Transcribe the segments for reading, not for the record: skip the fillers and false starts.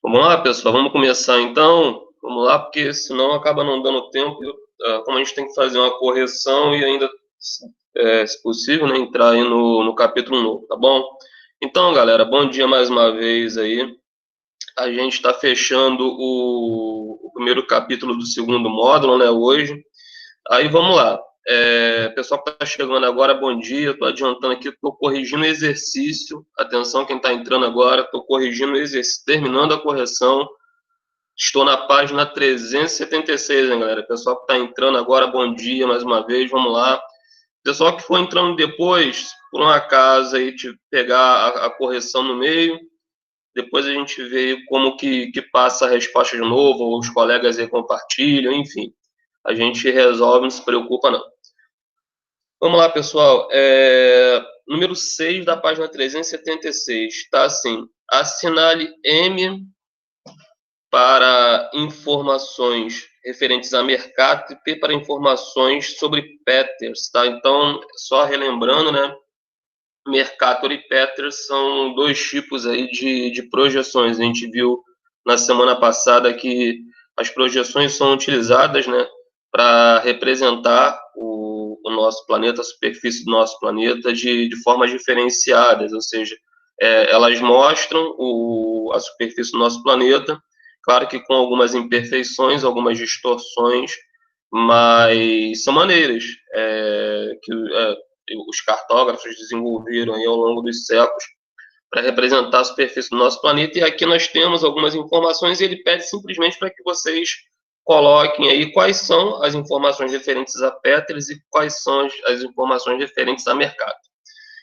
Vamos lá, pessoal, vamos começar então. Vamos lá, porque senão acaba não dando tempo. Como a gente tem que fazer uma correção e ainda, se possível, né, entrar aí no capítulo novo, tá bom? Então, galera, bom dia mais uma vez aí. A gente está fechando o primeiro capítulo do segundo módulo, né, hoje. Aí vamos lá. Pessoal que está chegando agora, bom dia. Estou adiantando aqui, estou corrigindo o exercício. Atenção, quem está entrando agora, estou corrigindo o exercício, terminando a correção. Estou na página 376, hein, galera? Pessoal que está entrando agora, bom dia mais uma vez, vamos lá. Pessoal que for entrando depois, por um acaso, aí, te pegar a correção no meio, depois a gente vê como que passa a resposta de novo, ou os colegas aí compartilham, enfim. A gente resolve, não se preocupa não. Vamos lá, pessoal. Número 6 da página 376, está assim: assinale M para informações referentes a mercado e P para informações sobre Peters, tá? Então, só relembrando, né? Mercator e Peters são dois tipos aí de projeções. A gente viu na semana passada que as projeções são utilizadas, né, para representar o nosso planeta, a superfície do nosso planeta de formas diferenciadas, ou seja, elas mostram a superfície do nosso planeta, claro que com algumas imperfeições, algumas distorções, mas são maneiras que os cartógrafos desenvolveram aí ao longo dos séculos para representar a superfície do nosso planeta. E aqui nós temos algumas informações e ele pede simplesmente para que vocês coloquem aí quais são as informações referentes a Peters e quais são as informações referentes a mercado.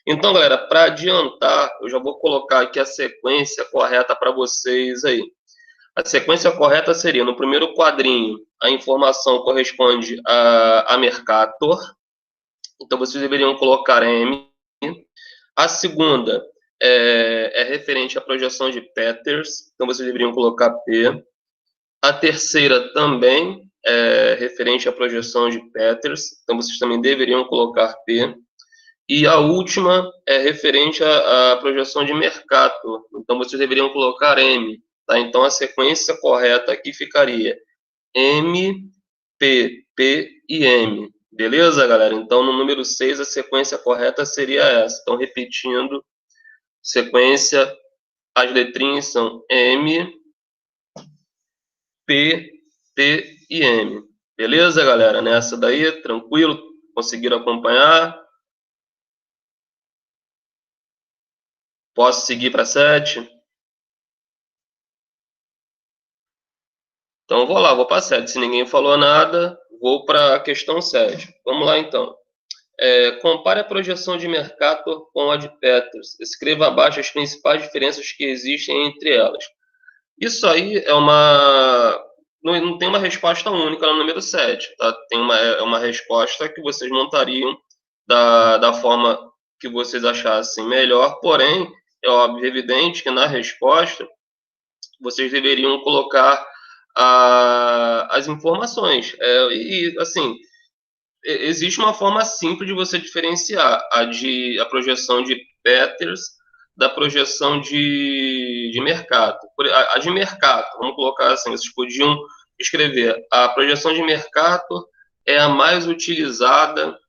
Então, galera, para adiantar, eu já vou colocar aqui a sequência correta para vocês aí. A sequência correta seria, no primeiro quadrinho, a informação corresponde a Mercator, então vocês deveriam colocar M. A segunda é referente à projeção de Peters, então vocês deveriam colocar P. A terceira também é referente à projeção de Peters, então vocês também deveriam colocar P. E a última é referente à projeção de Mercator, então vocês deveriam colocar M. Tá? Então a sequência correta aqui ficaria M, P, P e M. Beleza, galera? Então, no número 6, a sequência correta seria essa. Então, repetindo, sequência, as letrinhas são M, P, P e M. Beleza, galera? Nessa daí, tranquilo? Conseguiram acompanhar? Posso seguir para 7? Então, vou lá, vou para 7. Se ninguém falou nada, vou para a questão 7. Vamos lá, então. Compare a projeção de Mercator com a de Peters. Escreva abaixo as principais diferenças que existem entre elas. Isso aí não tem uma resposta única no número 7. Tá? Tem uma resposta que vocês montariam da forma que vocês achassem melhor, porém, é óbvio, evidente que na resposta vocês deveriam colocar as informações. Assim, existe uma forma simples de você diferenciar a projeção de Peters da projeção de mercado. A de mercado, vamos colocar assim, vocês podiam escrever: a projeção de mercado é a mais utilizada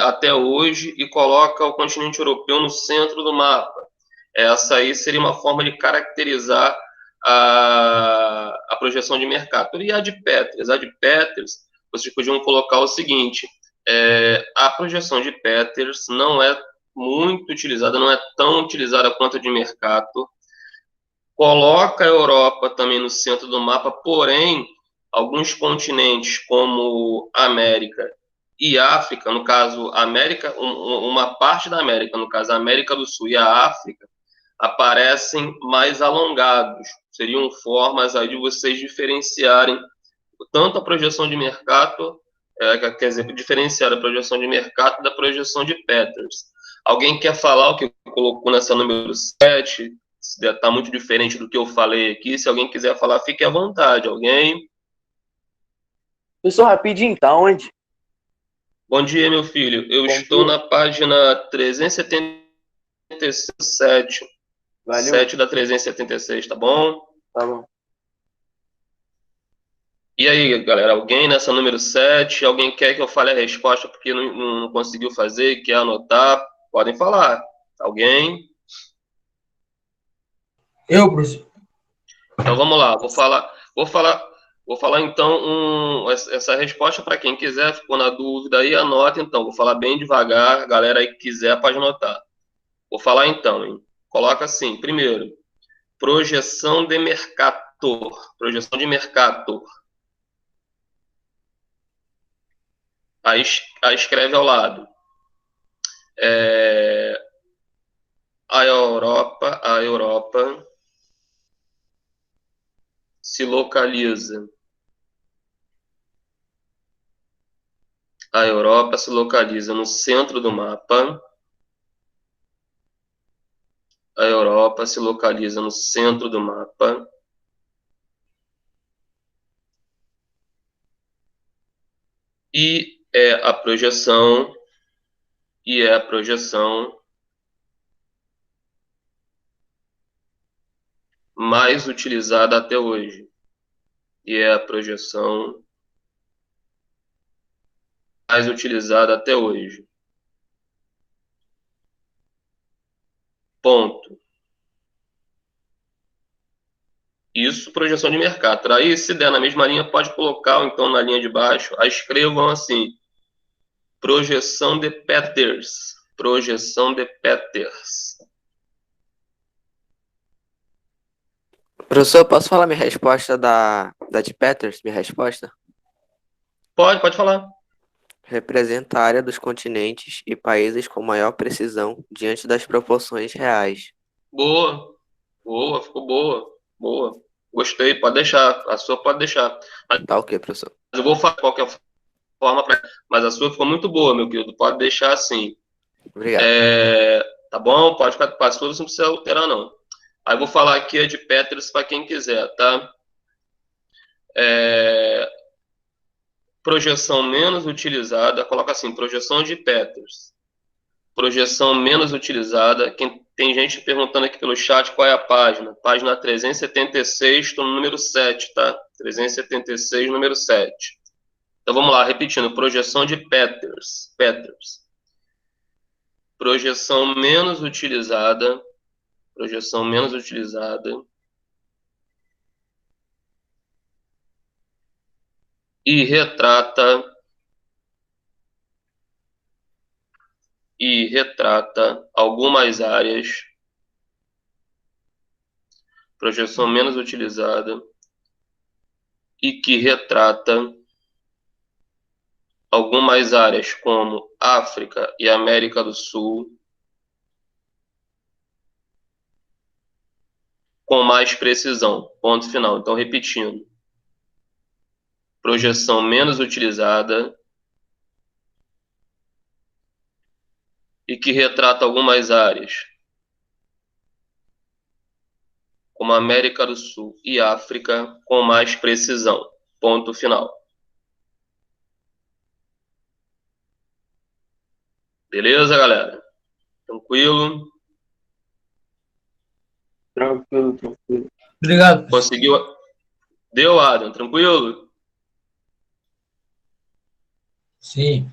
até hoje e coloca o continente europeu no centro do mapa. Essa aí seria uma forma de caracterizar a projeção de mercado. E a de Peters? A de Peters, vocês podiam colocar o seguinte: a projeção de Peters não é muito utilizada, não é tão utilizada quanto a de mercado. Coloca a Europa também no centro do mapa, porém, alguns continentes como América e África, no caso, América, uma parte da América, no caso, a América do Sul e a África, aparecem mais alongados. Seriam formas aí de vocês diferenciarem tanto a projeção de mercado, quer dizer, diferenciar a projeção de mercado da projeção de Peters. Alguém quer falar o que colocou nessa número 7? Está muito diferente do que eu falei aqui. Se alguém quiser falar, fique à vontade. Alguém? Pessoal, rapidinho, tá onde? Bom dia, meu filho. Eu Bom estou dia. na página 377. Valeu. 7 da 376, tá bom? Tá bom. E aí, galera, alguém nessa número 7? Alguém quer que eu fale a resposta porque não conseguiu fazer, quer anotar? Podem falar. Alguém? Eu, professor. Então vamos lá, vou falar então essa resposta para quem quiser, ficou na dúvida aí, anota então. Vou falar bem devagar, galera aí que quiser pode anotar. Vou falar então, hein? Coloca assim, primeiro, projeção de Mercator. Projeção de Mercator. Aí escreve ao lado. A Europa se localiza. A Europa se localiza no centro do mapa. A Europa se localiza no centro do mapa. E é a projeção mais utilizada até hoje. E é a projeção mais utilizada até hoje. Ponto. Isso, projeção de mercado. Aí, se der na mesma linha, pode colocar, ou então na linha de baixo, aí escrevam assim, projeção de Peters. Projeção de Peters. Professor, posso falar minha resposta da de Peters? Minha resposta? Pode falar. Representa a área dos continentes e países com maior precisão diante das proporções reais. Boa, ficou boa. Gostei, pode deixar. A sua pode deixar. Tá ok, professor. Mas eu vou falar de qualquer forma, mas a sua ficou muito boa, meu querido. Pode deixar assim. Obrigado. Tá bom? Pode ficar para a sua, não precisa alterar, não. Aí eu vou falar aqui a de Peters para quem quiser, tá? Projeção menos utilizada, coloca assim, projeção de Peters. Projeção menos utilizada. Tem gente perguntando aqui pelo chat qual é a página. Página 376, estou no número 7, tá? 376, número 7. Então vamos lá, repetindo. Projeção de Peters. Projeção menos utilizada. Projeção menos utilizada. E retrata algumas áreas. Projeção menos utilizada. E que retrata algumas áreas como África e América do Sul com mais precisão. Ponto final. Então, repetindo. Projeção menos utilizada e que retrata algumas áreas como América do Sul e África com mais precisão. Ponto final. Beleza, galera? Tranquilo? Tranquilo. Obrigado. Conseguiu? Deu, Adam? Tranquilo? Sim.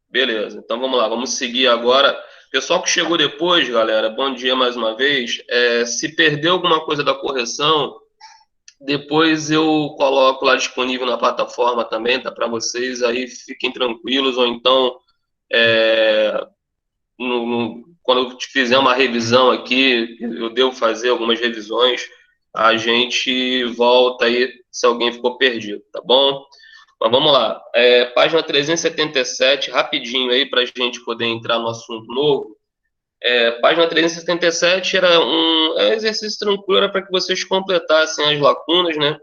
Beleza. Então vamos lá. Vamos seguir agora. Pessoal que chegou depois, galera, bom dia mais uma vez. Se perdeu alguma coisa da correção, depois eu coloco lá disponível na plataforma também, tá para vocês. Aí fiquem tranquilos. Ou então, quando eu fizer uma revisão aqui, eu devo fazer algumas revisões, a gente volta aí se alguém ficou perdido, tá bom? Mas vamos lá. Página 377, rapidinho aí para a gente poder entrar no assunto novo. Página 377 era um exercício tranquilo, era para que vocês completassem as lacunas, né?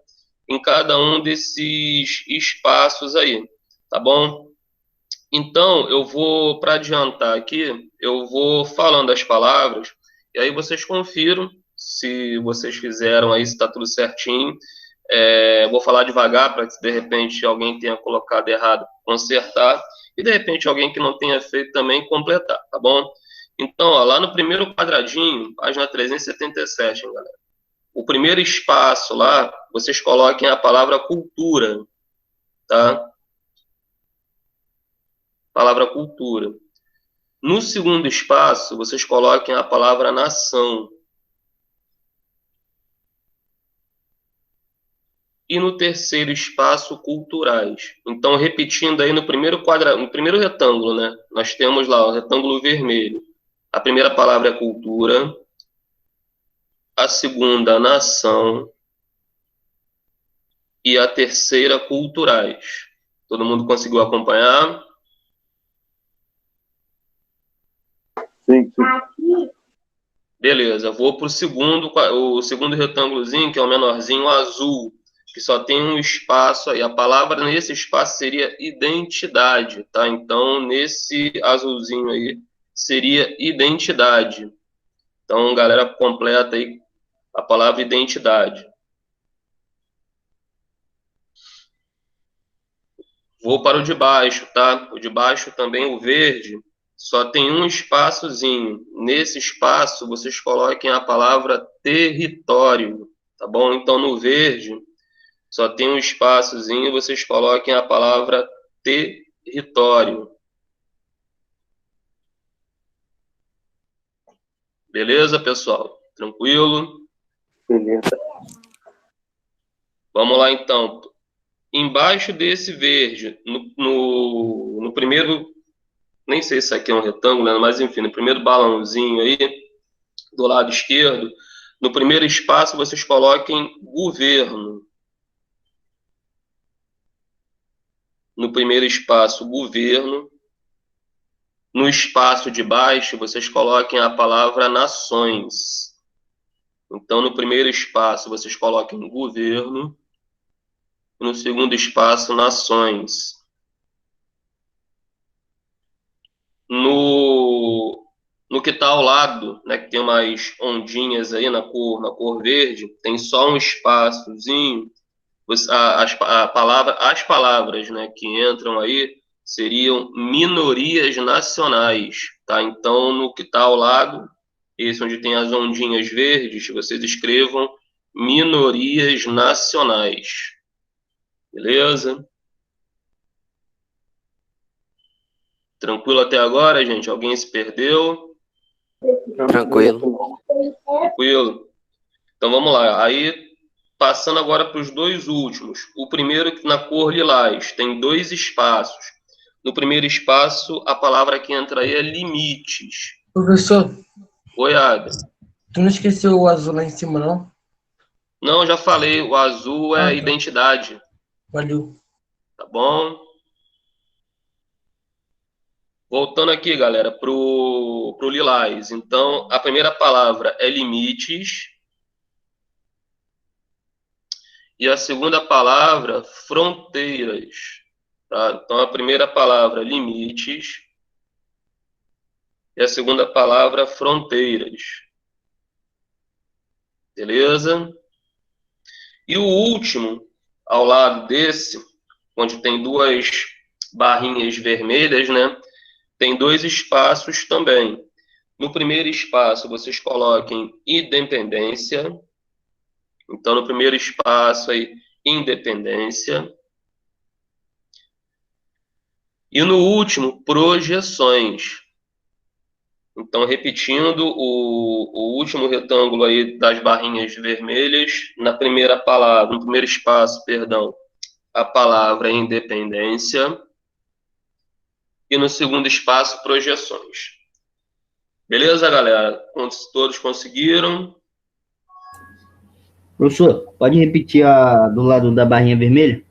Em cada um desses espaços aí, tá bom? Então, eu vou, para adiantar aqui, eu vou falando as palavras, e aí vocês confiram se vocês fizeram aí, se está tudo certinho. Vou falar devagar para que, de repente, alguém tenha colocado errado, consertar, e, de repente, alguém que não tenha feito também completar, tá bom? Então, ó, lá no primeiro quadradinho, página 377, hein, galera? o primeiro espaço lá, vocês coloquem a palavra cultura, tá? Palavra cultura. No segundo espaço, vocês coloquem a palavra nação. E no terceiro espaço, culturais. Então, repetindo aí no primeiro no primeiro retângulo, né? Nós temos lá o retângulo vermelho. A primeira palavra é cultura, a segunda, nação, e a terceira, culturais. Todo mundo conseguiu acompanhar? Sim, sim. Beleza, vou para o segundo retângulozinho, que é o menorzinho, azul, que só tem um espaço aí. A palavra nesse espaço seria identidade, tá? Então, nesse azulzinho aí, seria identidade. Então, galera, completa aí a palavra identidade. Vou para o de baixo, tá? O de baixo também, o verde, só tem um espaçozinho. Nesse espaço, vocês coloquem a palavra território, tá bom? Então, no verde, só tem um espaçozinho, vocês coloquem a palavra território. Beleza, pessoal? Tranquilo? Beleza. Vamos lá, então. Embaixo desse verde, no primeiro, nem sei se aqui é um retângulo, né? Mas enfim, no primeiro balãozinho aí, do lado esquerdo, no primeiro espaço vocês coloquem governo. No primeiro espaço, governo. No espaço de baixo, vocês coloquem a palavra nações. Então, no primeiro espaço, vocês coloquem governo. No segundo espaço, nações. No que está ao lado, né, que tem umas ondinhas aí na cor verde, tem só um espaçozinho. As palavras, né, que entram aí seriam minorias nacionais, tá? Então, no que está ao lado, esse onde tem as ondinhas verdes, vocês escrevam minorias nacionais. Beleza? Tranquilo até agora, gente? Alguém se perdeu? Tranquilo. Tranquilo? Então vamos lá. Aí, passando agora para os dois últimos. O primeiro, na cor lilás, tem dois espaços. No primeiro espaço, a palavra que entra aí é limites. Professor, Oi, Ada. tu não esqueceu o azul lá em cima, não? Não, já falei, o azul é Ah, tá. identidade, Valeu. tá bom? Voltando aqui, galera, pro lilás. Então, a primeira palavra é limites e a segunda palavra, fronteiras. Tá? Então, a primeira palavra, limites, e a segunda palavra, fronteiras. Beleza? E o último, ao lado desse, onde tem duas barrinhas vermelhas, né? Tem dois espaços também. No primeiro espaço, vocês coloquem independência. Então, no primeiro espaço aí, independência. E no último, projeções. Então, repetindo o último retângulo aí das barrinhas vermelhas, na primeira palavra, no primeiro espaço, perdão, a palavra independência. E no segundo espaço, projeções. Beleza, galera? Todos conseguiram? Professor, pode repetir do lado da barrinha vermelha?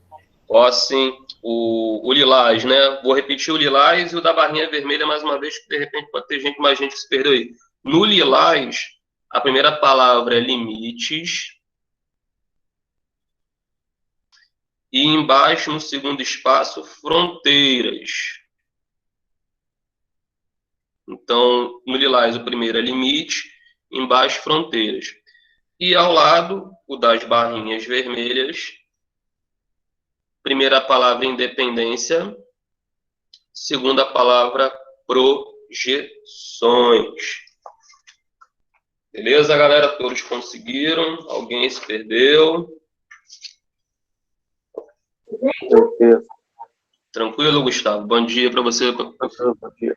Ó, sim, o lilás, né? Vou repetir o lilás e o da barrinha vermelha mais uma vez, que de repente pode ter mais gente que se perdeu aí. No lilás, a primeira palavra é limites. E embaixo, no segundo espaço, fronteiras. Então, no lilás, o primeiro é limite, embaixo, fronteiras. E ao lado, o das barrinhas vermelhas, primeira palavra, independência. Segunda palavra, projeções. Beleza, galera? Todos conseguiram? Alguém se perdeu? Certeza. Tranquilo, Gustavo? Bom dia para você. Tranquilo, bom dia.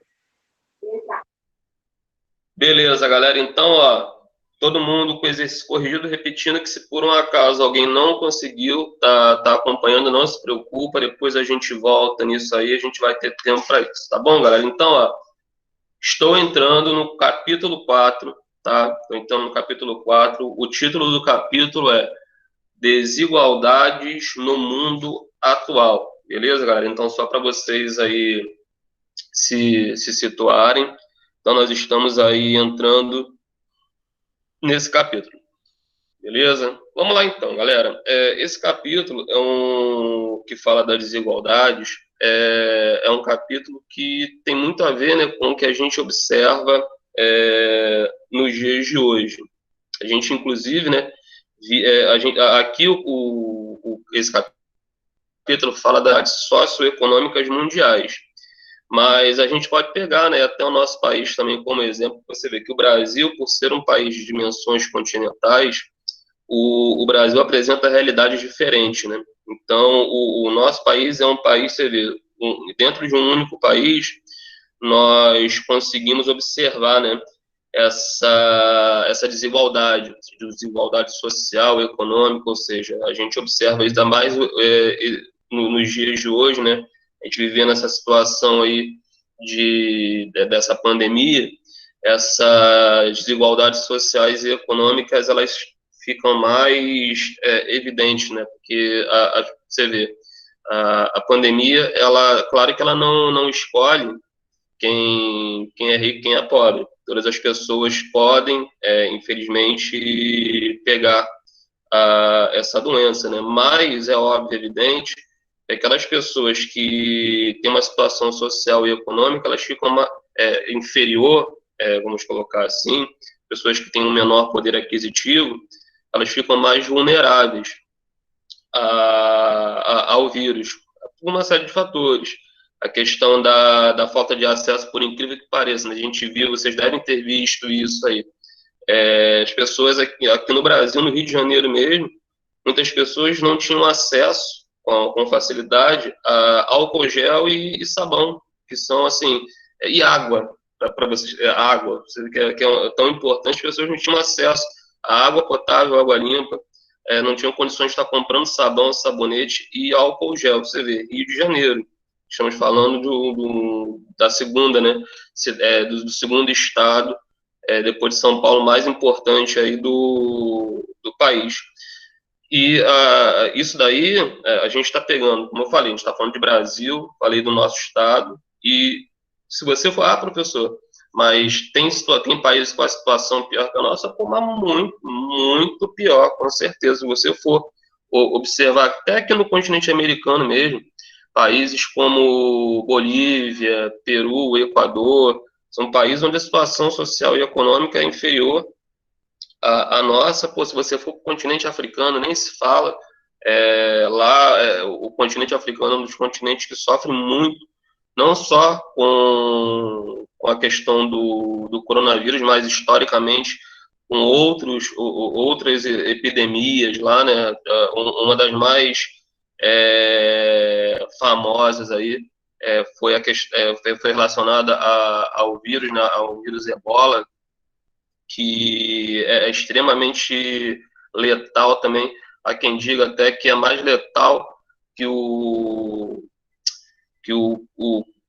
Beleza, galera. Então, ó, todo mundo com exercício corrigido, repetindo que se por um acaso alguém não conseguiu, tá acompanhando, não se preocupa, depois a gente volta nisso aí, a gente vai ter tempo para isso, tá bom, galera? Então, ó, estou entrando no capítulo 4, tá? Estou entrando no capítulo 4. O título do capítulo é Desigualdades no Mundo Atual. Beleza, galera? Então, só para vocês aí se situarem. Então, nós estamos aí entrando nesse capítulo. Beleza? Vamos lá, então, galera. Esse capítulo é um que fala das desigualdades. É um capítulo que tem muito a ver, né, com o que a gente observa nos dias de hoje. A gente, inclusive, né, aqui esse capítulo fala das socioeconômicas mundiais, mas a gente pode pegar, né, até o nosso país também como exemplo. Você vê que o Brasil, por ser um país de dimensões continentais, o Brasil apresenta realidades diferentes, né? Então, o nosso país é um país, você vê, dentro de um único país, nós conseguimos observar, né, essa desigualdade social, econômica, ou seja, a gente observa ainda mais nos dias de hoje, né? A gente vivendo essa situação aí dessa pandemia, essas desigualdades sociais e econômicas, elas ficam mais evidentes, né? Porque você vê, a pandemia, ela, claro que ela não escolhe quem é rico e quem é pobre. Todas as pessoas podem, infelizmente, pegar essa doença, né? Mas é óbvio, evidente, aquelas pessoas que têm uma situação social e econômica, elas ficam inferior, vamos colocar assim, pessoas que têm um menor poder aquisitivo, elas ficam mais vulneráveis ao vírus, por uma série de fatores. A questão da falta de acesso, por incrível que pareça, né? A gente viu, vocês devem ter visto isso aí. As pessoas aqui no Brasil, no Rio de Janeiro mesmo, muitas pessoas não tinham acesso com facilidade a álcool gel e sabão, que são assim, e água, para vocês, água, que é tão importante, as pessoas não tinham acesso a água potável, água limpa, não tinham condições de estar comprando sabão, sabonete e álcool gel. Você vê, Rio de Janeiro, estamos falando da segunda, né, do segundo estado, depois de São Paulo, mais importante aí do país. E isso daí, a gente está pegando, como eu falei, a gente está falando de Brasil, falei do nosso estado, e se você for, professor, mas tem países com a situação pior que a nossa, mas muito, muito pior, com certeza. Se você for observar, até aqui no continente americano mesmo, países como Bolívia, Peru, Equador, são países onde a situação social e econômica é inferior à nossa. Pô, se você for para o continente africano, nem se fala. Lá, o continente africano é um dos continentes que sofre muito, não só com a questão do coronavírus, mas historicamente com outras epidemias lá, né? Uma das mais famosas aí foi relacionada ao vírus, né? Ao vírus Ebola, que é extremamente letal também. Há quem diga até que é mais letal que o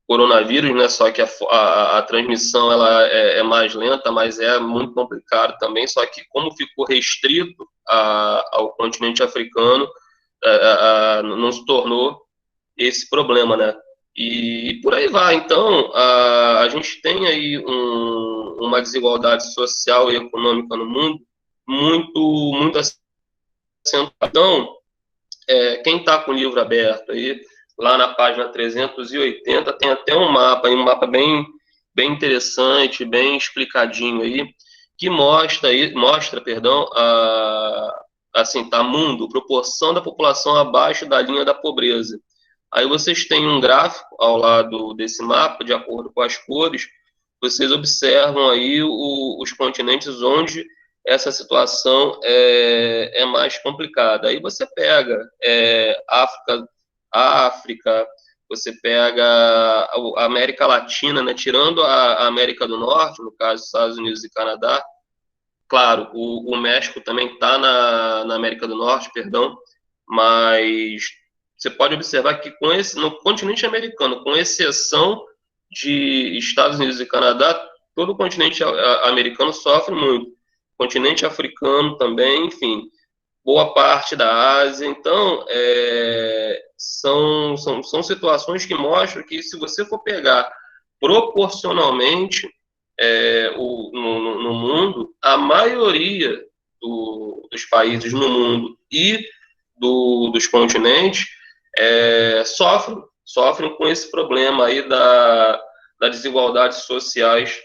coronavírus, né? Só que a transmissão ela é mais lenta, mas é muito complicado também. Só que como ficou restrito ao continente africano, não se tornou esse problema, né? E por aí vai. Então, a gente tem aí uma desigualdade social e econômica no mundo muito, muito acentuada. Então, quem está com o livro aberto aí, lá na página 380, tem até um mapa bem, bem interessante, bem explicadinho aí, que mostra, perdão, assim, tá, mundo, proporção da população abaixo da linha da pobreza. Aí vocês têm um gráfico ao lado desse mapa, de acordo com as cores, vocês observam aí os continentes onde essa situação é mais complicada. Aí você pega África, você pega a América Latina, né, tirando a América do Norte, no caso Estados Unidos e Canadá. Claro, o México também está na América do Norte, perdão, mas você pode observar que no continente americano, com exceção de Estados Unidos e Canadá, todo o continente americano sofre muito. Continente africano também, enfim, boa parte da Ásia. Então, são situações que mostram que, se você for pegar proporcionalmente no mundo, a maioria dos países no mundo e dos continentes sofrem com esse problema aí das desigualdades sociais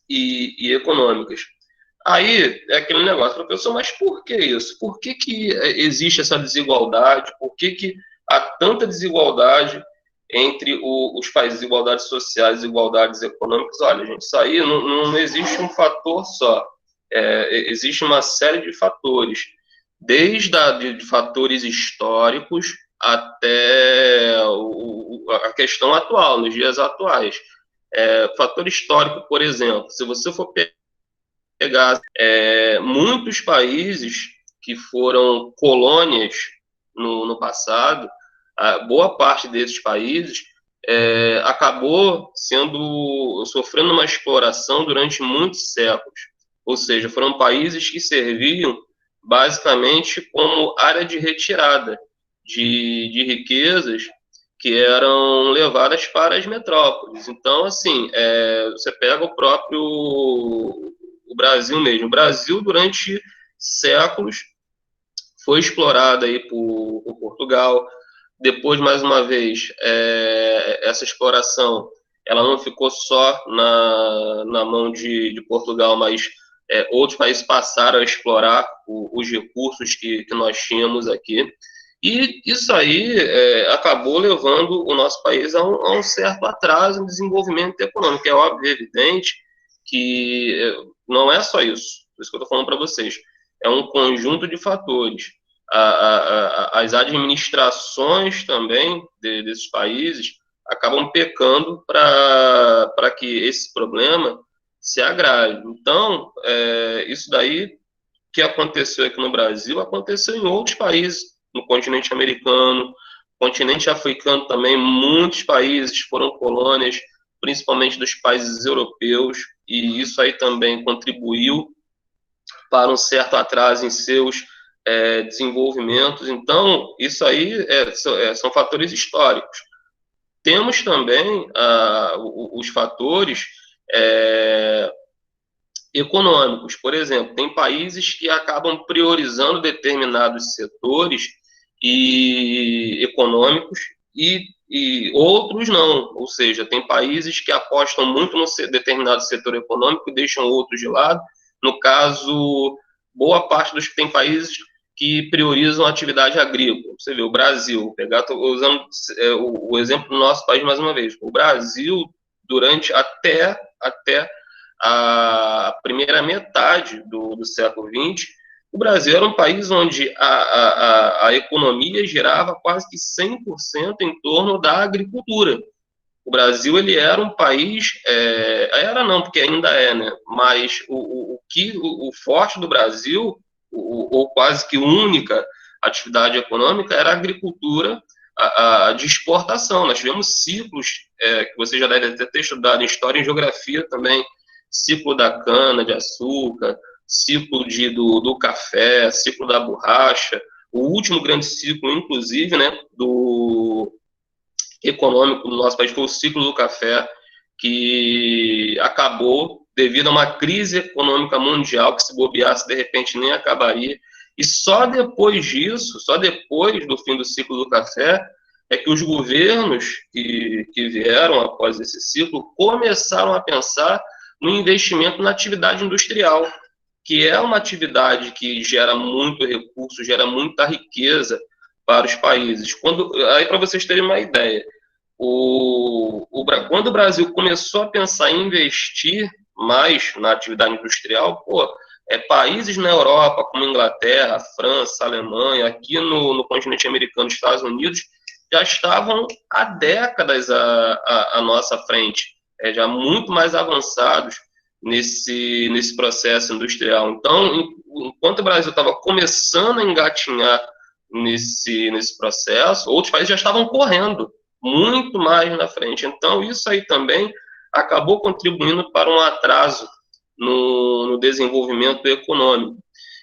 e econômicas. Aí é aquele negócio, professor, mas por que isso? Por que existe essa desigualdade? Por que há tanta desigualdade entre os países, desigualdades sociais, desigualdades econômicas? Olha, gente, isso aí não existe um fator só. Existe uma série de fatores, desde de fatores históricos até a questão atual, nos dias atuais. Fator histórico, por exemplo, se você for pegar muitos países que foram colônias no passado, boa parte desses países acabou sofrendo uma exploração durante muitos séculos. Ou seja, foram países que serviam basicamente como área de retirada de riquezas que eram levadas para as metrópoles. Então, assim, você pega o próprio Brasil mesmo. O Brasil, durante séculos, foi explorado aí por Portugal. Depois, mais uma vez, essa exploração ela não ficou só na mão de Portugal, mas outros países passaram a explorar os recursos que nós tínhamos aqui. E isso aí acabou levando o nosso país a um certo atraso no desenvolvimento econômico. É óbvio e evidente que não é só isso. Por isso que eu estou falando para vocês. É um conjunto de fatores. As administrações também desses países acabam pecando para que esse problema se agrave. Então, isso daí que aconteceu aqui no Brasil, aconteceu em outros países, no continente americano, continente africano também. Muitos países foram colônias, principalmente dos países europeus, e isso aí também contribuiu para um certo atraso em seus desenvolvimentos. Então, isso aí são fatores históricos. Temos também os fatores econômicos. Por exemplo, tem países que acabam priorizando determinados setores econômicos e outros não. Ou seja, tem países que apostam muito no determinado setor econômico e deixam outros de lado. No caso, boa parte tem países que priorizam a atividade agrícola. Você vê, o Brasil, estou usando o exemplo do nosso país mais uma vez. O Brasil, durante até a primeira metade do século XX, o Brasil era um país onde a economia girava quase que 100% em torno da agricultura. O Brasil, ele era um país, era não, porque ainda né? Mas o forte do Brasil, ou quase que única atividade econômica, era a agricultura de exportação. Nós tivemos ciclos, que você já deve ter estudado em História e Geografia também, ciclo da cana-de-açúcar, ciclo do café, ciclo da borracha, o último grande ciclo, inclusive, né, econômico do nosso país foi o ciclo do café, que acabou devido a uma crise econômica mundial, que se bobeasse, de repente, nem acabaria. E só depois disso, só depois do fim do ciclo do café, é que os governos que vieram após esse ciclo começaram a pensar no investimento na atividade industrial, que é uma atividade que gera muito recurso, gera muita riqueza para os países. Aí, para vocês terem uma ideia, quando o Brasil começou a pensar em investir mais na atividade industrial, Países na Europa, como Inglaterra, França, Alemanha, aqui no continente americano, Estados Unidos, já estavam há décadas à nossa frente, já muito mais avançados nesse processo industrial. Então, enquanto o Brasil estava começando a engatinhar nesse processo, outros países já estavam correndo muito mais na frente. Então, isso aí também acabou contribuindo para um atraso no desenvolvimento econômico.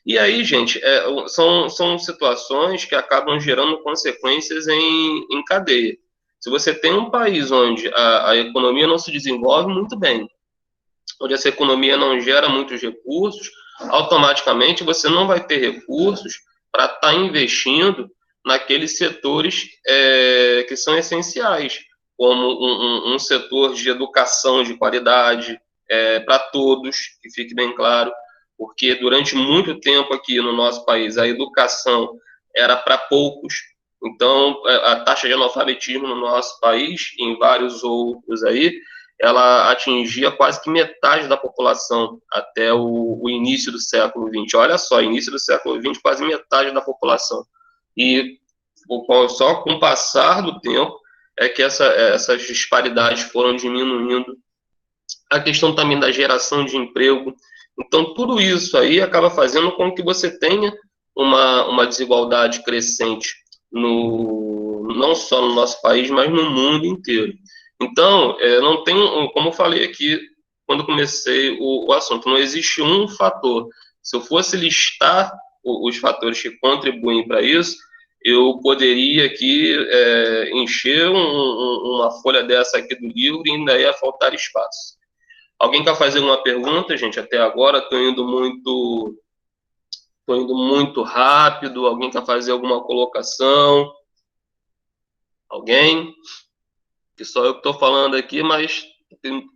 E aí, gente, são situações que acabam gerando consequências em cadeia. Se você tem um país onde a economia não se desenvolve muito bem, onde essa economia não gera muitos recursos, automaticamente você não vai ter recursos para estar investindo naqueles setores que são essenciais, como um setor de educação de qualidade para todos, que fique bem claro, porque durante muito tempo aqui no nosso país a educação era para poucos, então a taxa de analfabetismo no nosso país, e em vários outros aí, ela atingia quase que metade da população até o início do século XX. Olha só, início do século XX, quase metade da população. E só com o passar do tempo é que essas disparidades foram diminuindo. A questão também da geração de emprego. Então, tudo isso aí acaba fazendo com que você tenha uma desigualdade crescente, não só no nosso país, mas no mundo inteiro. Então, não tem, como eu falei aqui, quando comecei o assunto, não existe um fator. Se eu fosse listar os fatores que contribuem para isso, eu poderia aqui encher uma folha dessa aqui do livro e ainda ia faltar espaço. Alguém quer fazer uma pergunta, gente? Até agora estou indo muito rápido. Alguém quer fazer alguma colocação? Alguém? Que só eu que estou falando aqui, mas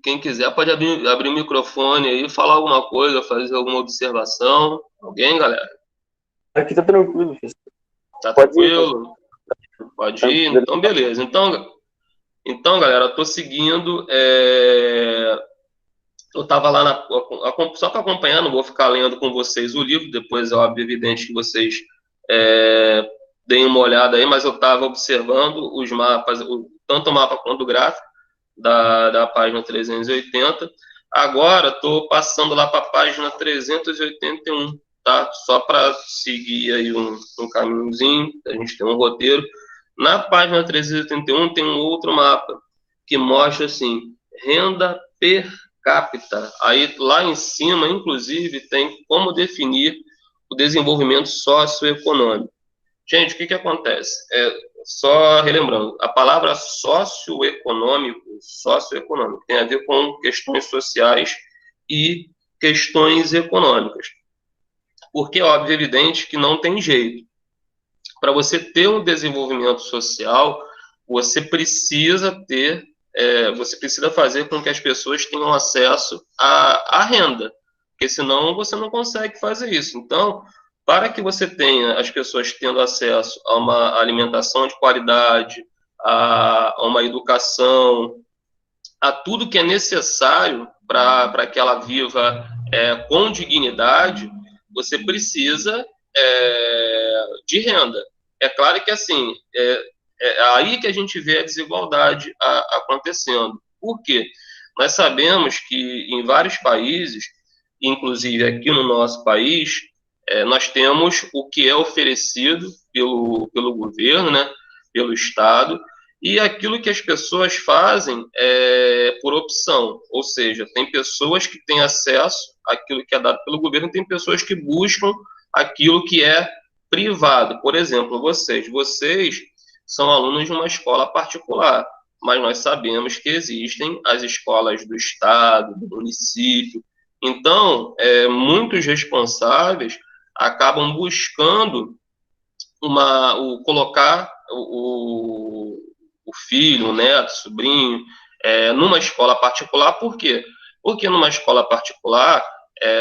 quem quiser pode abrir o microfone aí, falar alguma coisa, fazer alguma observação. Alguém, galera? Aqui tá tranquilo, filho. Tá Pode ir, tranquilo? Pode ir? Então, beleza. Então, galera, eu tô seguindo. Eu estava lá só para acompanhar, não vou ficar lendo com vocês o livro, depois é óbvio, evidente que vocês deem uma olhada aí, mas eu estava observando os mapas, tanto o mapa quanto o gráfico da página 380. Agora estou passando lá para a página 381, tá? Só para seguir aí um caminhozinho, a gente tem um roteiro. Na página 381 tem um outro mapa que mostra assim, renda per capita. Aí lá em cima, inclusive, tem como definir o desenvolvimento socioeconômico. Gente, o que acontece? Só relembrando, a palavra socioeconômico tem a ver com questões sociais e questões econômicas. Porque, óbvio, evidente que não tem jeito. Para você ter um desenvolvimento social, você precisa fazer com que as pessoas tenham acesso à renda, porque senão você não consegue fazer isso. Então, para que você tenha as pessoas tendo acesso a uma alimentação de qualidade, a uma educação, a tudo que é necessário para que ela viva com dignidade, você precisa de renda. É claro que, assim, é aí que a gente vê a desigualdade acontecendo. Por quê? Nós sabemos que em vários países, inclusive aqui no nosso país, nós temos o que é oferecido pelo governo, né, pelo Estado, e aquilo que as pessoas fazem por opção. Ou seja, tem pessoas que têm acesso àquilo que é dado pelo governo, tem pessoas que buscam aquilo que é privado. Por exemplo, vocês são alunos de uma escola particular, mas nós sabemos que existem as escolas do estado, do município. Então, muitos responsáveis acabam buscando colocar o filho, o neto, o sobrinho, numa escola particular. Por quê? Porque numa escola particular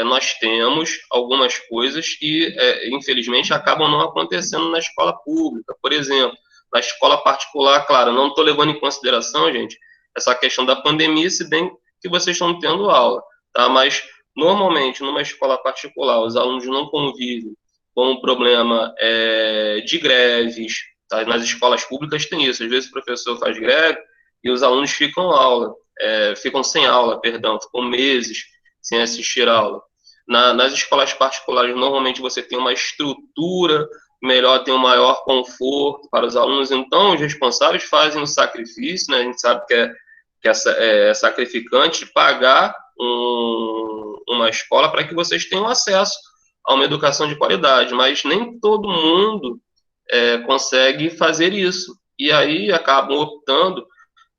nós temos algumas coisas que, infelizmente, acabam não acontecendo na escola pública. Por exemplo, na escola particular, claro, não estou levando em consideração, gente, essa questão da pandemia, se bem que vocês estão tendo aula, tá? Mas normalmente, numa escola particular, os alunos não convivem com o problema de greves, tá? Nas escolas públicas tem isso, às vezes o professor faz greve e os alunos ficam sem aula, perdão, ficam meses sem assistir a aula. Nas escolas particulares, normalmente você tem uma estrutura melhor, tem um maior conforto para os alunos, então os responsáveis fazem o sacrifício, né? A gente sabe que é sacrificante pagar uma escola para que vocês tenham acesso a uma educação de qualidade, mas nem todo mundo consegue fazer isso, e aí acabam optando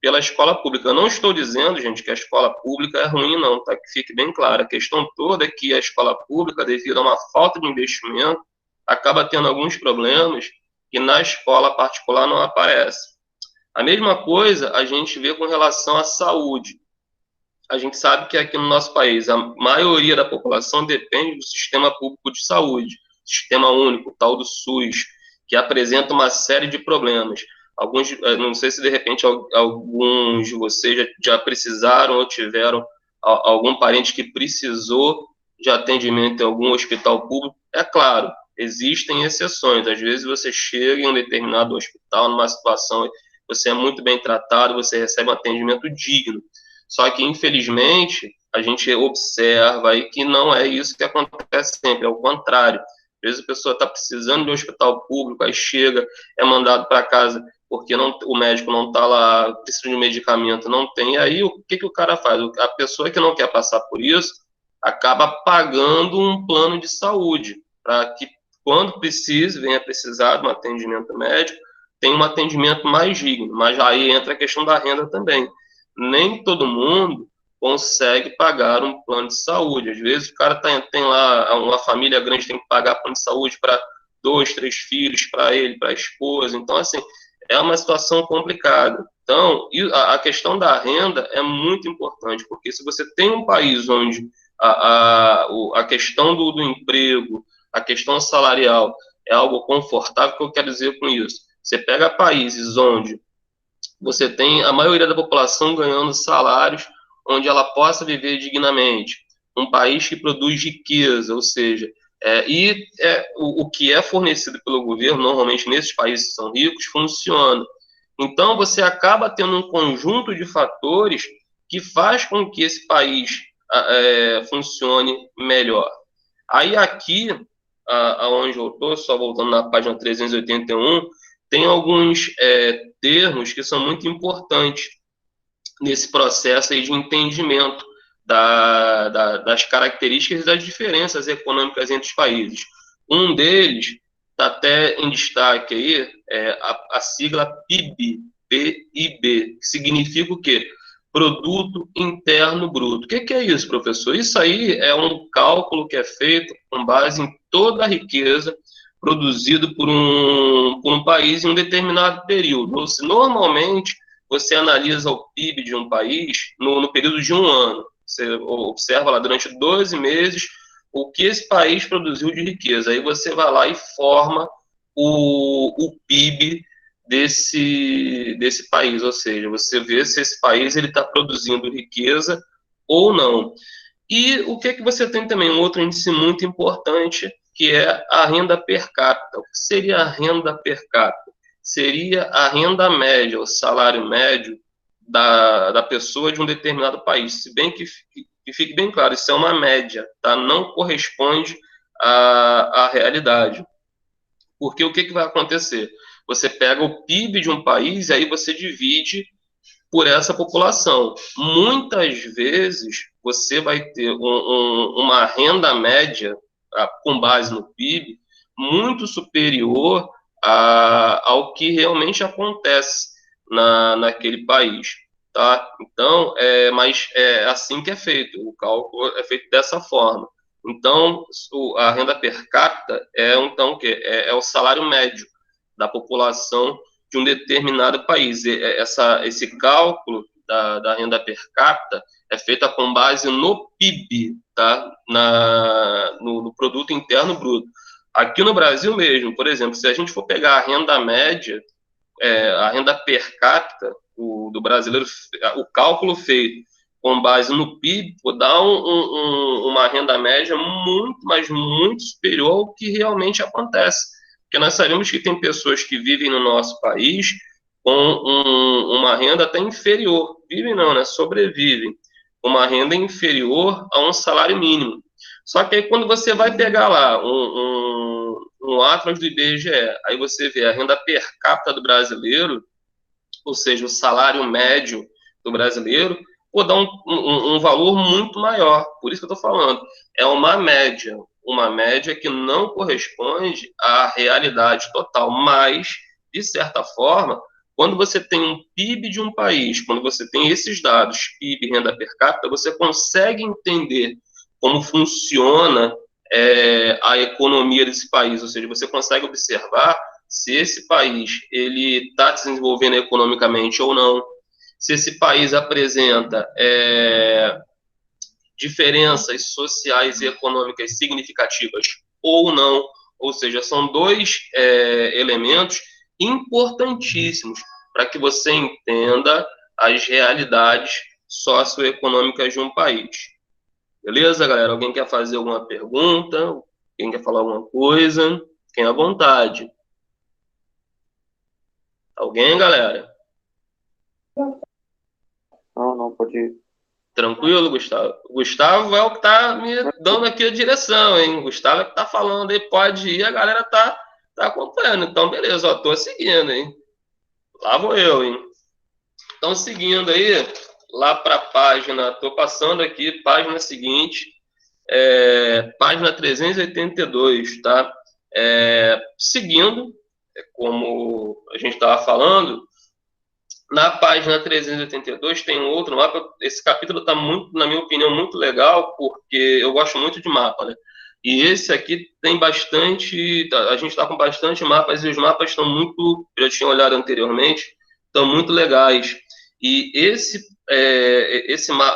pela escola pública. Eu não estou dizendo, gente, que a escola pública é ruim, não, tá? Que fique bem claro. A questão toda é que a escola pública, devido a uma falta de investimento, acaba tendo alguns problemas que na escola particular não aparecem. A mesma coisa a gente vê com relação à saúde. A gente sabe que aqui no nosso país a maioria da população depende do sistema público de saúde, sistema único, tal do SUS, que apresenta uma série de problemas. Alguns, não sei se de repente alguns de vocês já precisaram ou tiveram algum parente que precisou de atendimento em algum hospital público. É claro, existem exceções. Às vezes você chega em um determinado hospital, numa situação, você é muito bem tratado, você recebe um atendimento digno. Só que, infelizmente, a gente observa aí que não é isso que acontece sempre, é o contrário. Às vezes a pessoa está precisando de um hospital público, aí chega, é mandado para casa porque o médico não está lá, precisa de um medicamento, não tem. E aí, o que o cara faz? A pessoa que não quer passar por isso acaba pagando um plano de saúde, para que, quando precise, venha precisar de um atendimento médico, tenha um atendimento mais digno. Mas aí entra a questão da renda também. Nem todo mundo consegue pagar um plano de saúde. Às vezes o cara tem lá uma família grande, tem que pagar plano de saúde para 2, 3 filhos, para ele, para a esposa. Então, assim, é uma situação complicada. Então, a questão da renda é muito importante, porque se você tem um país onde a questão do emprego, a questão salarial é algo confortável, o que eu quero dizer com isso? Você pega países onde você tem a maioria da população ganhando salários onde ela possa viver dignamente. Um país que produz riqueza, ou seja, o que é fornecido pelo governo, normalmente nesses países que são ricos, funciona. Então, você acaba tendo um conjunto de fatores que faz com que esse país funcione melhor. Aí aqui, aonde eu estou, só voltando na página 381, tem alguns termos que são muito importantes nesse processo aí de entendimento das características e das diferenças econômicas entre os países. Um deles está até em destaque aí, a sigla PIB, PIB, que significa o quê? Produto Interno Bruto. O que é isso, professor? Isso aí é um cálculo que é feito com base em toda a riqueza produzido por um país em um determinado período. Normalmente, você analisa o PIB de um país no período de um ano. Você observa lá durante 12 meses o que esse país produziu de riqueza. Aí você vai lá e forma o PIB desse país, ou seja, você vê se esse país está produzindo riqueza ou não. E o que você tem também? Um outro índice muito importante, que é a renda per capita. O que seria a renda per capita? Seria a renda média, o salário médio da pessoa de um determinado país. Se bem que fique bem claro, isso é uma média, tá? Não corresponde à realidade. Porque o que vai acontecer? Você pega o PIB de um país e aí você divide por essa população. Muitas vezes você vai ter uma renda média com base no PIB muito superior ao que realmente acontece naquele país, tá? Então, mas é assim que é feito, o cálculo é feito dessa forma. Então, a renda per capita então, o quê? É o salário médio da população de um determinado país. Esse cálculo da renda per capita é feita com base no PIB, tá? No Produto Interno Bruto. Aqui no Brasil mesmo, por exemplo, se a gente for pegar a renda média, a renda per capita do brasileiro, o cálculo feito com base no PIB, dá uma renda média muito, mas muito superior ao que realmente acontece. Porque nós sabemos que tem pessoas que vivem no nosso país com uma renda até inferior. Vivem não, né? Sobrevivem. Uma renda inferior a um salário mínimo. Só que aí quando você vai pegar lá um Atlas do IBGE, aí você vê a renda per capita do brasileiro, ou seja, o salário médio do brasileiro, dá um valor muito maior. Por isso que eu estou falando. É uma média que não corresponde à realidade total, mas, de certa forma, quando você tem um PIB de um país, quando você tem esses dados, PIB, renda per capita, você consegue entender como funciona a economia desse país, ou seja, você consegue observar se esse país ele está se desenvolvendo economicamente ou não, se esse país apresenta diferenças sociais e econômicas significativas ou não, ou seja, são dois elementos importantíssimos para que você entenda as realidades socioeconômicas de um país. Beleza, galera? Alguém quer fazer alguma pergunta? Quem quer falar alguma coisa? Fiquem à vontade. Alguém, galera? Não, pode ir. Tranquilo, Gustavo? O Gustavo é o que está me dando aqui a direção, hein? O Gustavo é que está falando aí, pode ir, a galera tá acompanhando. Então, beleza, ó, tô seguindo, hein? Lá vou eu, hein? Então, seguindo aí, lá para a página, tô passando aqui, página seguinte, página 382, tá? Seguindo, como a gente estava falando, na página 382 tem um outro mapa. Esse capítulo está muito, na minha opinião, muito legal, porque eu gosto muito de mapa, né? E esse aqui tem bastante, a gente está com bastante mapas, e os mapas estão muito, eu já tinha olhado anteriormente, estão muito legais. E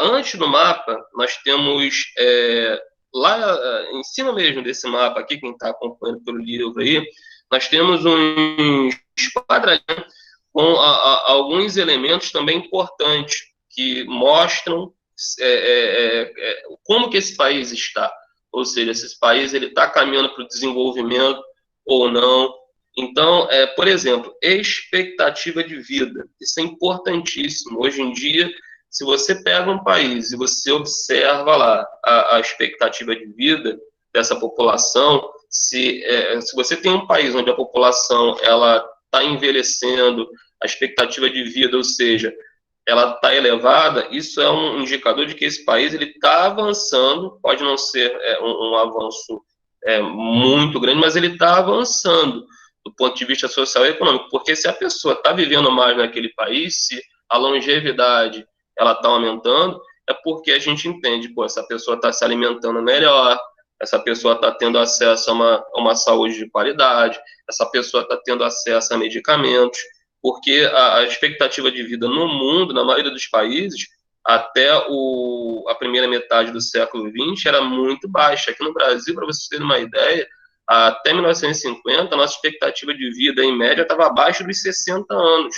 antes do mapa, nós temos, lá em cima mesmo desse mapa aqui, quem está acompanhando pelo livro aí, nós temos uns quadradinhos com alguns elementos também importantes que mostram como que esse país está. Ou seja, se esse país está caminhando para o desenvolvimento ou não. Então, por exemplo, expectativa de vida. Isso é importantíssimo. Hoje em dia, se você pega um país e você observa lá a expectativa de vida dessa população, se você tem um país onde a população ela está envelhecendo, a expectativa de vida, ou seja, ela está elevada, isso é um indicador de que esse país ele está avançando, pode não ser um avanço muito grande, mas ele está avançando do ponto de vista social e econômico, porque se a pessoa está vivendo mais naquele país, se a longevidade ela está aumentando, é porque a gente entende, essa pessoa está se alimentando melhor, essa pessoa está tendo acesso a uma saúde de qualidade, essa pessoa está tendo acesso a medicamentos, porque a expectativa de vida no mundo, na maioria dos países, até a primeira metade do século XX, era muito baixa. Aqui no Brasil, para vocês terem uma ideia, até 1950, a nossa expectativa de vida, em média, estava abaixo dos 60 anos.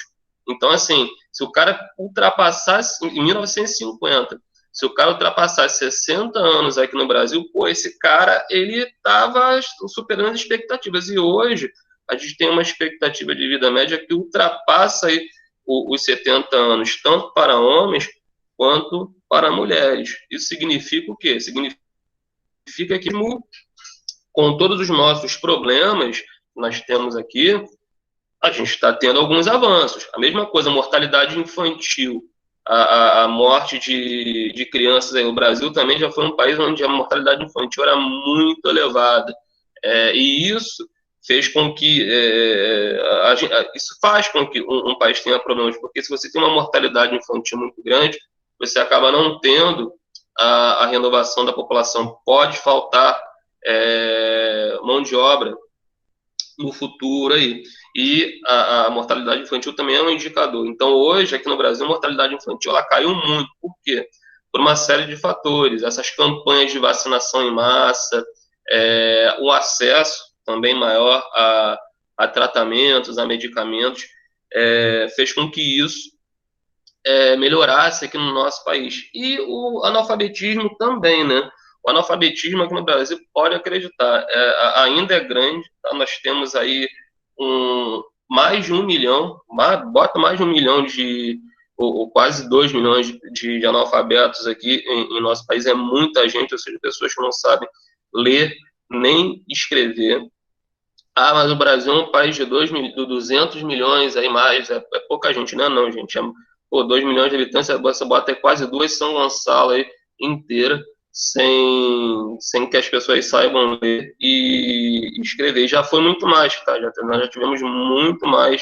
Então, assim, se o cara ultrapassasse, em 1950, se o cara ultrapassasse 60 anos aqui no Brasil, esse cara, ele estava superando as expectativas. E hoje, a gente tem uma expectativa de vida média que ultrapassa aí os 70 anos, tanto para homens quanto para mulheres. Isso significa o quê? Significa que, com todos os nossos problemas que nós temos aqui, a gente está tendo alguns avanços. A mesma coisa, a mortalidade infantil, a morte de crianças aí no Brasil também já foi um país onde a mortalidade infantil era muito elevada. E isso fez com que isso faz com que um país tenha problemas, porque se você tem uma mortalidade infantil muito grande, você acaba não tendo a renovação da população. Pode faltar mão de obra no futuro aí. E a mortalidade infantil também é um indicador. Então, hoje, aqui no Brasil, a mortalidade infantil ela caiu muito. Por quê? Por uma série de fatores. Essas campanhas de vacinação em massa, o acesso também maior a tratamentos, a medicamentos, fez com que isso melhorasse aqui no nosso país. E o analfabetismo também, né? O analfabetismo aqui no Brasil, pode acreditar, ainda é grande, tá? Nós temos aí mais de 1 milhão, bota mais de 1 milhão ou quase 2 milhões de analfabetos aqui em nosso país. É muita gente, ou seja, pessoas que não sabem ler nem escrever. Mas o Brasil é um país de 200 milhões, aí mais, é pouca gente, né? Não, gente, 2 milhões de habitantes, você bota aí quase 2 São Gonçalo aí inteira, sem que as pessoas saibam ler e escrever. Já foi muito mais, tá? Nós já tivemos muito mais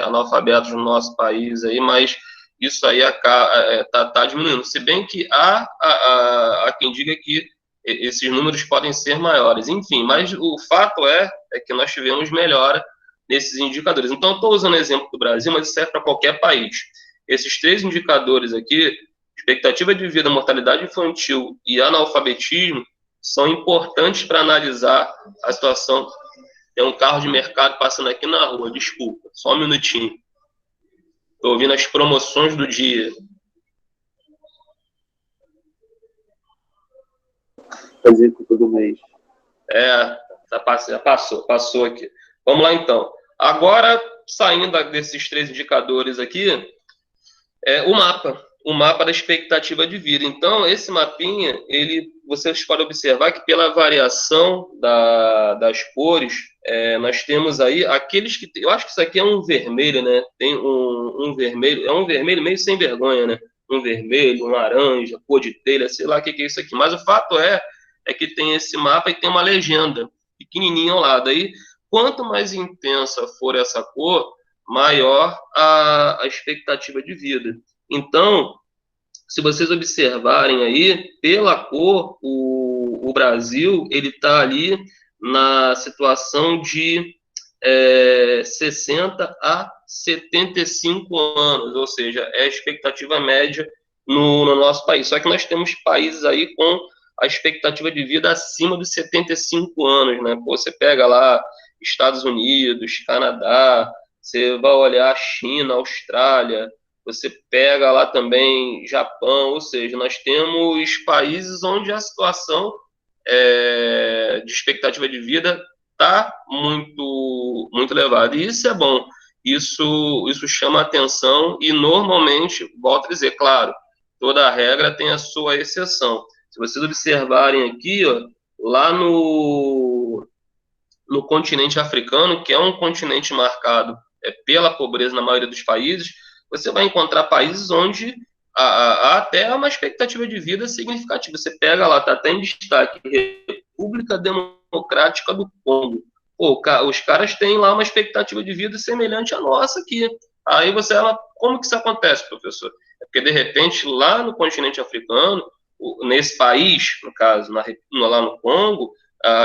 analfabetos no nosso país aí, mas isso aí tá diminuindo. Se bem que há quem diga que esses números podem ser maiores. Enfim, mas o fato é que nós tivemos melhora nesses indicadores. Então, eu estou usando o exemplo do Brasil, mas isso serve para qualquer país. Esses 3 indicadores aqui, expectativa de vida, mortalidade infantil e analfabetismo, são importantes para analisar a situação. Tem um carro de mercado passando aqui na rua, desculpa, só um minutinho. Estou ouvindo as promoções do dia. Fazer culpa do mês. Já passou aqui. Vamos lá, então. Agora, saindo desses 3 indicadores aqui, o mapa da expectativa de vida. Então, esse mapinha, vocês podem observar que pela variação das cores, nós temos aí aqueles que... Eu acho que isso aqui é um vermelho, né? Tem um vermelho, é um vermelho meio sem vergonha, né? Um vermelho, um laranja, cor de telha, sei lá o que é isso aqui. Mas o fato é que tem esse mapa e tem uma legenda pequenininha ao lado. Aí, quanto mais intensa for essa cor, maior a expectativa de vida. Então, se vocês observarem aí, pela cor, o Brasil ele está ali na situação de 60 a 75 anos, ou seja, é a expectativa média no nosso país. Só que nós temos países aí com a expectativa de vida acima dos 75 anos, né? Você pega lá Estados Unidos, Canadá, você vai olhar China, Austrália, você pega lá também Japão, ou seja, nós temos países onde a situação de expectativa de vida está muito, muito elevada. E isso é bom, isso chama atenção e normalmente, volto a dizer, claro, toda regra tem a sua exceção. Se vocês observarem aqui, ó, lá no continente africano, que é um continente marcado pela pobreza na maioria dos países, você vai encontrar países onde há até uma expectativa de vida significativa. Você pega lá, está até em destaque, República Democrática do Congo. Os caras têm lá uma expectativa de vida semelhante à nossa aqui. Aí você fala, como que isso acontece, professor? É porque, de repente, lá no continente africano, nesse país, no caso, lá no Congo,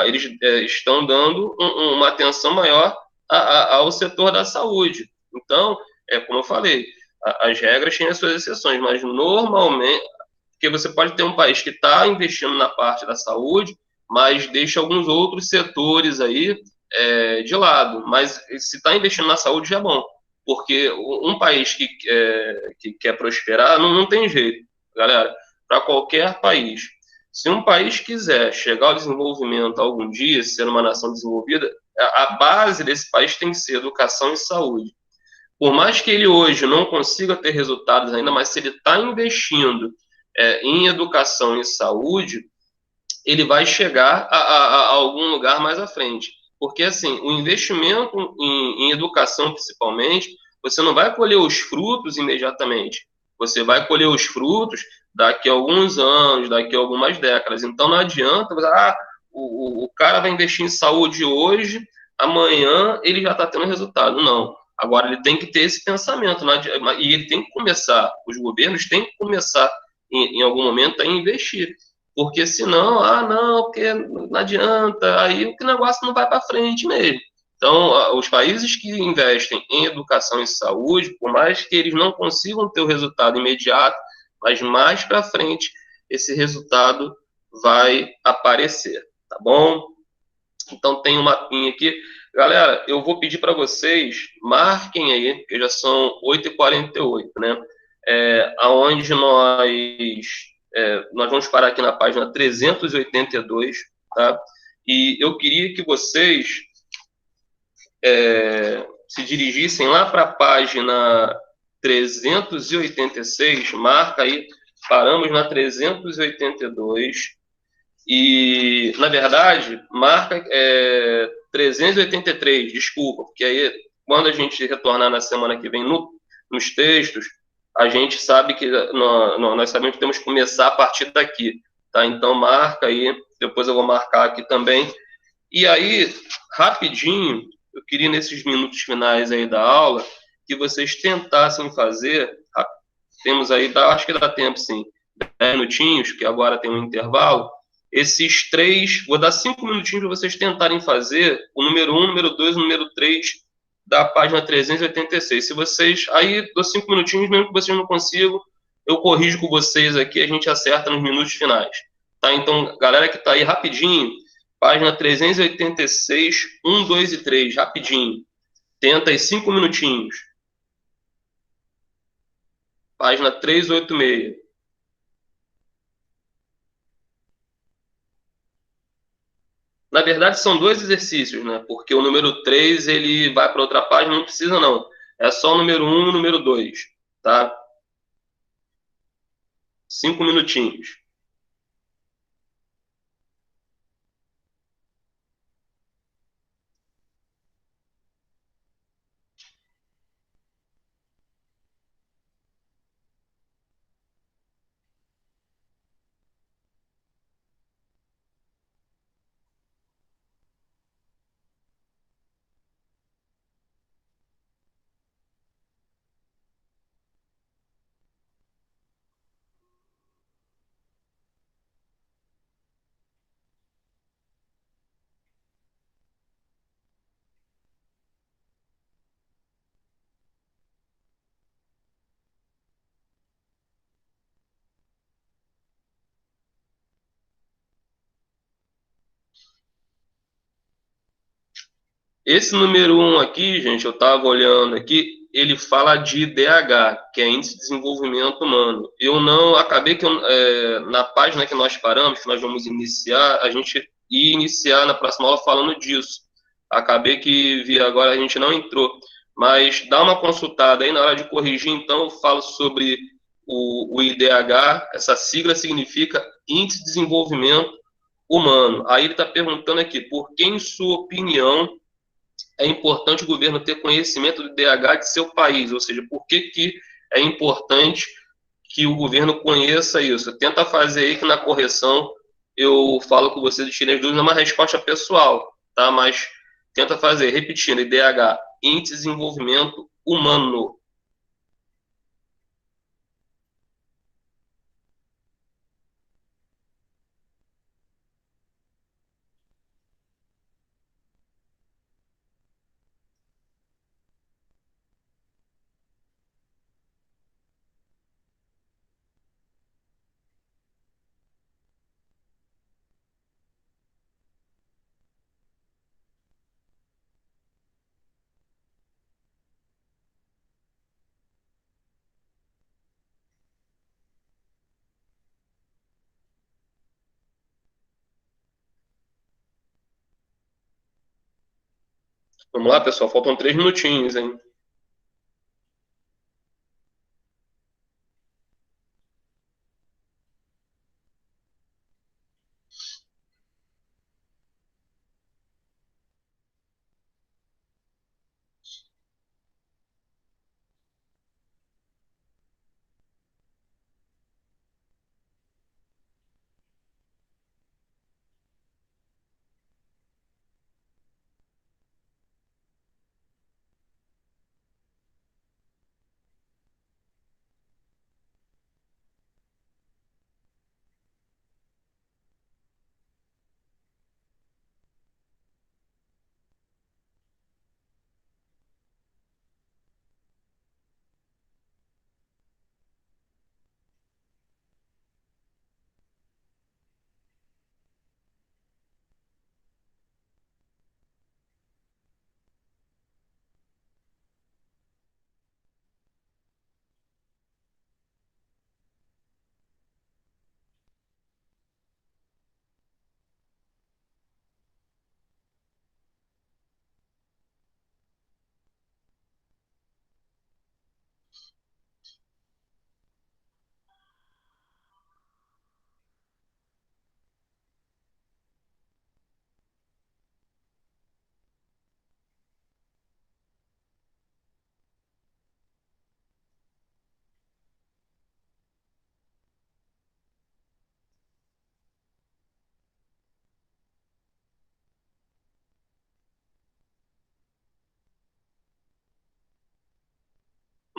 eles estão dando uma atenção maior ao setor da saúde. Então, como eu falei, as regras têm as suas exceções, mas normalmente, porque você pode ter um país que está investindo na parte da saúde, mas deixa alguns outros setores aí de lado. Mas se está investindo na saúde já é bom, porque um país que quer prosperar não tem jeito, galera. Para qualquer país. Se um país quiser chegar ao desenvolvimento algum dia, ser uma nação desenvolvida, a base desse país tem que ser educação e saúde. Por mais que ele hoje não consiga ter resultados ainda, mas se ele está investindo em educação e saúde, ele vai chegar a algum lugar mais à frente. Porque, assim, o investimento em educação, principalmente, você não vai colher os frutos imediatamente. Você vai colher os frutos daqui a alguns anos, daqui a algumas décadas. Então, não adianta, o cara vai investir em saúde hoje, amanhã ele já está tendo resultado. Não. Agora, ele tem que ter esse pensamento, e ele tem que começar, os governos têm que começar, em algum momento, a investir. Porque senão, porque não adianta, aí o negócio não vai para frente mesmo. Então, os países que investem em educação e saúde, por mais que eles não consigam ter o resultado imediato, mas mais para frente, esse resultado vai aparecer, tá bom? Então, tem um mapinha aqui. Galera, eu vou pedir para vocês, marquem aí, porque já são 8h48, né? aonde nós vamos parar aqui na página 382, tá? E eu queria que vocês se dirigissem lá para a página 386, marca aí, paramos na 382, e, na verdade, marca 383, desculpa, porque aí, quando a gente retornar na semana que vem nos textos, a gente sabe que nós sabemos que temos que começar a partir daqui, tá? Então, marca aí, depois eu vou marcar aqui também. E aí, rapidinho, eu queria, nesses minutos finais aí da aula, que vocês tentassem fazer, temos aí, acho que dá tempo, sim, 10 minutinhos, que agora tem um intervalo, esses três, vou dar 5 minutinhos para vocês tentarem fazer o número 1, o número 2, o número 3 da página 386. Se vocês, aí dou 5 minutinhos, mesmo que vocês não consigam, eu corrijo com vocês aqui, a gente acerta nos minutos finais. Tá? Então, galera que está aí, rapidinho, página 386, 1, 2 e 3, rapidinho. Tenta aí 5 minutinhos. Página 386. Na verdade, são dois exercícios, né? Porque o número 3 ele vai para outra página, não precisa não. É só o número 1 e o número 2, tá? 5 minutinhos. Esse número 1 aqui, gente, eu estava olhando aqui, ele fala de IDH, que é Índice de Desenvolvimento Humano. Eu não, acabei que na página que nós paramos, que nós vamos iniciar, a gente ia iniciar na próxima aula falando disso. Acabei que vi agora, a gente não entrou. Mas dá uma consultada aí, na hora de corrigir, então, eu falo sobre o IDH, essa sigla significa Índice de Desenvolvimento Humano. Aí ele está perguntando aqui, por que, em sua opinião, é importante o governo ter conhecimento do IDH de seu país, ou seja, por que, que é importante que o governo conheça isso. Tenta fazer aí que na correção eu falo com vocês, tirem as dúvidas, é uma resposta pessoal, tá? Mas tenta fazer, repetindo, IDH, Índice de Desenvolvimento Humano. Vamos lá, pessoal, faltam 3 minutinhos, hein?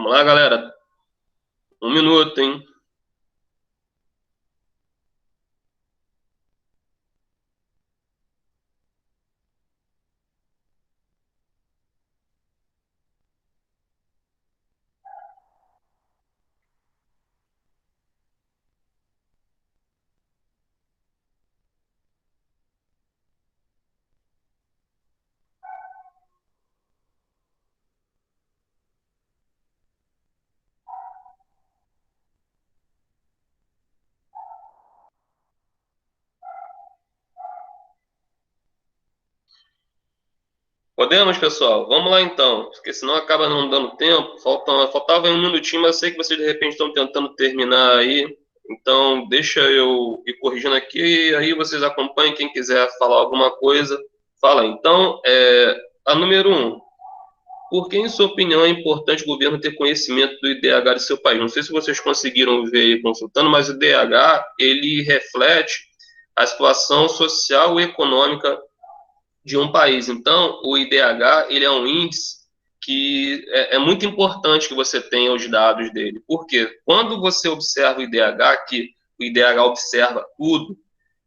Vamos lá, galera. 1 minuto, hein? Podemos, pessoal? Vamos lá então, porque senão acaba não dando tempo. Faltava 1 minutinho, mas eu sei que vocês de repente estão tentando terminar aí. Então, deixa eu ir corrigindo aqui, e aí vocês acompanhem. Quem quiser falar alguma coisa, fala. Então, a número 1. Por que, em sua opinião, é importante o governo ter conhecimento do IDH de seu país? Não sei se vocês conseguiram ver aí consultando, mas o IDH, ele reflete a situação social e econômica de um país. Então, o IDH, ele é um índice que é muito importante que você tenha os dados dele. Por quê? Quando você observa o IDH, que o IDH observa tudo,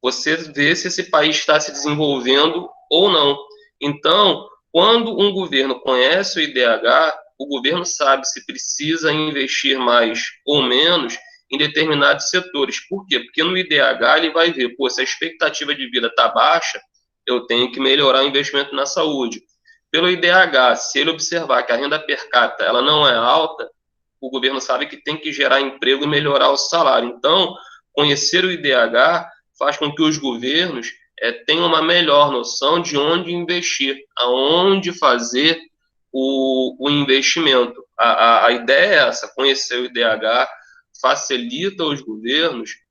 você vê se esse país está se desenvolvendo ou não. Então, quando um governo conhece o IDH, o governo sabe se precisa investir mais ou menos em determinados setores. Por quê? Porque no IDH ele vai ver, pô, se a expectativa de vida está baixa, eu tenho que melhorar o investimento na saúde. Pelo IDH, se ele observar que a renda per capita ela não é alta, o governo sabe que tem que gerar emprego e melhorar o salário. Então, conhecer o IDH faz com que os governos tenham uma melhor noção de onde investir, aonde fazer o investimento. A ideia é essa, conhecer o IDH facilita os governos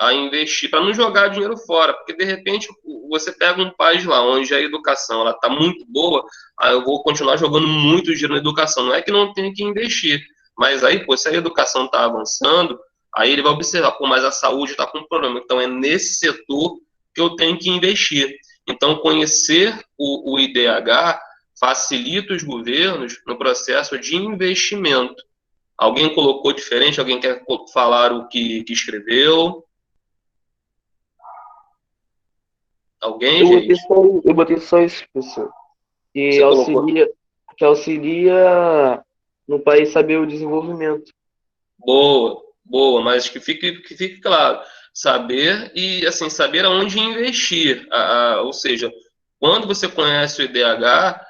a investir, para não jogar dinheiro fora, porque de repente você pega um país lá onde a educação está muito boa, aí eu vou continuar jogando muito dinheiro na educação, não é que não tem que investir, mas aí, pô, se a educação está avançando, aí ele vai observar, pô, mas a saúde está com problema, então é nesse setor que eu tenho que investir. Então, conhecer o IDH facilita os governos no processo de investimento. Alguém colocou diferente? Alguém quer falar o que escreveu? Alguém, gente? Eu botei só isso, professor. Que Você colocou? auxilia no país saber o desenvolvimento. Boa, boa, mas que fique claro. Saber e, assim, saber aonde investir. Ou seja, quando você conhece o IDH,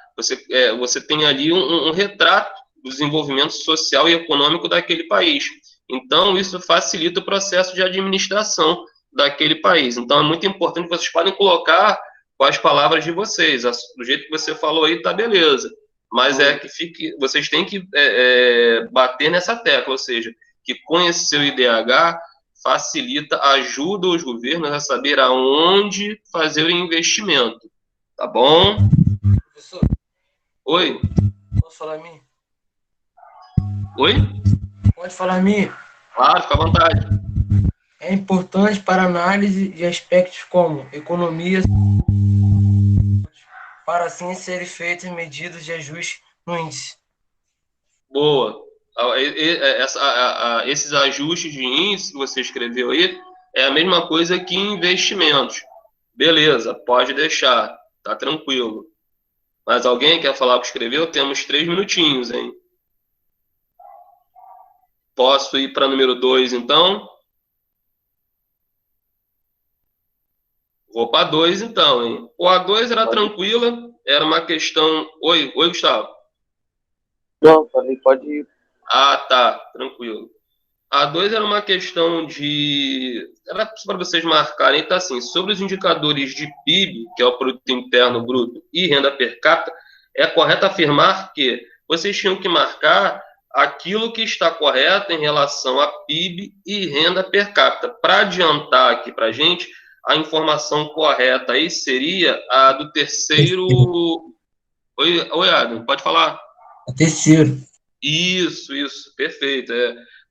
você tem ali um retrato do desenvolvimento social e econômico daquele país. Então, isso facilita o processo de administração daquele país. Então, é muito importante, vocês podem colocar com as palavras de vocês. Do jeito que você falou aí, tá beleza. Mas vocês têm que bater nessa tecla, ou seja, que conhecer o IDH facilita, ajuda os governos a saber aonde fazer o investimento. Tá bom? Professor, Oi? posso falar a mim? Oi? Pode falar a mim. Claro, fica à vontade. É importante para análise de aspectos como economia, para assim serem feitas medidas de ajuste no índice. Boa. Esses ajustes de índice que você escreveu aí é a mesma coisa que investimentos. Beleza, pode deixar, tá tranquilo. Mas alguém quer falar o que escreveu? Temos 3 minutinhos, hein? Posso ir para número 2, então? Vou para 2, então, hein? O A2 era tranquila, era uma questão... Oi, Gustavo. Não, falei, pode ir. Ah, tá, tranquilo. A2 era uma questão de... Era para vocês marcarem, tá assim, sobre os indicadores de PIB, que é o Produto Interno Bruto, e renda per capita, é correto afirmar que vocês tinham que marcar aquilo que está correto em relação a PIB e renda per capita. Para adiantar aqui para a gente, a informação correta aí seria a do terceiro... Oi, Adam, pode falar? O terceiro. Isso, perfeito.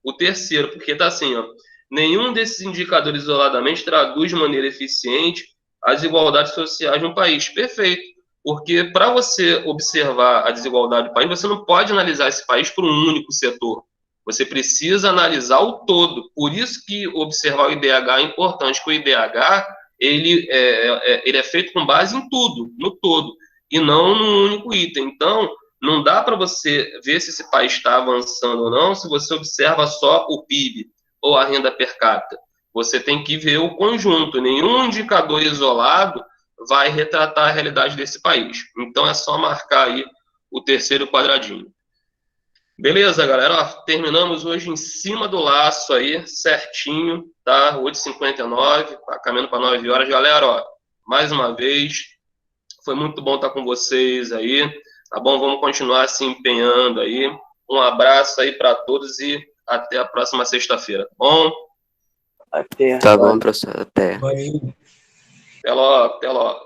O terceiro, porque tá assim, ó, nenhum desses indicadores isoladamente traduz de maneira eficiente as desigualdades sociais de um país. Perfeito. Porque para você observar a desigualdade do país, você não pode analisar esse país por um único setor. Você precisa analisar o todo. Por isso que observar o IDH é importante, porque o IDH ele é feito com base em tudo, no todo, e não num único item. Então, não dá para você ver se esse país está avançando ou não se você observa só o PIB ou a renda per capita. Você tem que ver o conjunto. Nenhum indicador isolado vai retratar a realidade desse país. Então, é só marcar aí o terceiro quadradinho. Beleza, galera? Ó, terminamos hoje em cima do laço aí, certinho, tá? 8h59, tá caminhando para 9 horas. Galera, ó, mais uma vez, foi muito bom estar com vocês aí, tá bom? Vamos continuar se empenhando aí. Um abraço aí para todos e até a próxima sexta-feira, tá bom? Até. Tá bom, professor. Até. Valeu. Até logo, até logo.